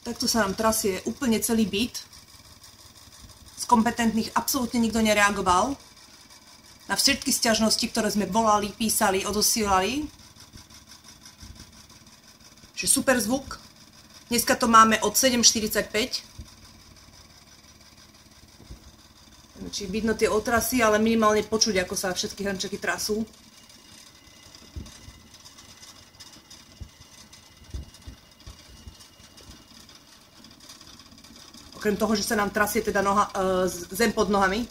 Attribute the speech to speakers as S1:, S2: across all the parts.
S1: Takto sa nám trasie úplne celý byt. Z kompetentných absolútne nikto nereagoval na všetky sťažnosti, ktoré sme volali, písali, odosielali. Že super zvuk. Dneska to máme od 7:45. Či vidno tie otrasy, ale minimálne počuť, ako sa všetky hrnčeky trasú. Okrem toho, že sa nám trasie teda zem pod nohami.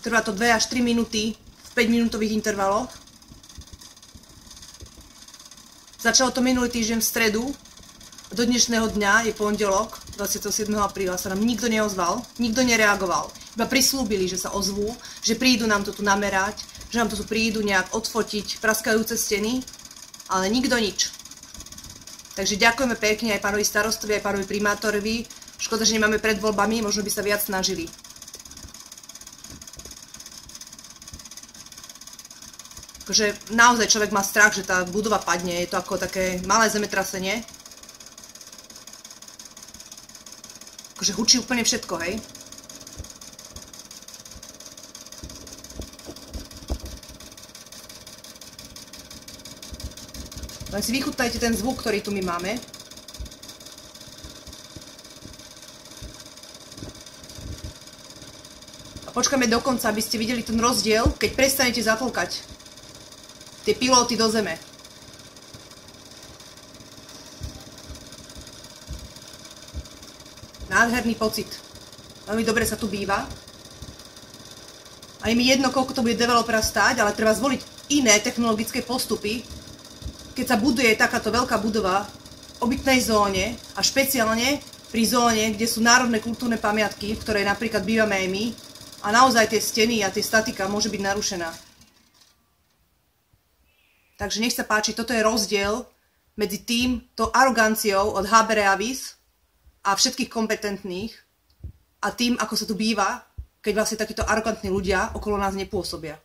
S1: Trvá to 2 až 3 minúty v 5-minútových intervaloch. Začalo to minulý týždeň v stredu. Do dnešného dňa je pondelok, 27. apríla, sa nám nikto neozval, nikto nereagoval. Iba prislúbili, že sa ozvú, že prídu nám to tu namerať, že nám to tu prídu nejak odfotiť praskajúce steny, ale nikto nič. Takže ďakujeme pekne aj pánovi starostovi, aj pánovi primátorovi. Škoda, že nemáme pred voľbami, možno by sa viac snažili. Takže naozaj človek má strach, že tá budova padne. Je to ako také malé zemetrasenie. Akože hučí úplne všetko, hej. Len si vychutnajte ten zvuk, ktorý tu my máme. A počkáme do konca, aby ste videli ten rozdiel, keď prestanete zatlkať tie pilóty do zeme. Nádherný pocit. Veľmi dobre sa tu býva. A je mi jedno, koľko to bude developera stáť, ale treba zvoliť iné technologické postupy, keď sa buduje takáto veľká budova v obytnej zóne a špeciálne pri zóne, kde sú národné kultúrne pamiatky, v ktorej napríklad bývame aj my, a naozaj tie steny a tie statika môže byť narušená. Takže nech sa páči, toto je rozdiel medzi týmto aroganciou od Haber Avis a všetkých kompetentných a tým, ako sa tu býva, keď vlastne takíto arogantní ľudia okolo nás nepôsobia.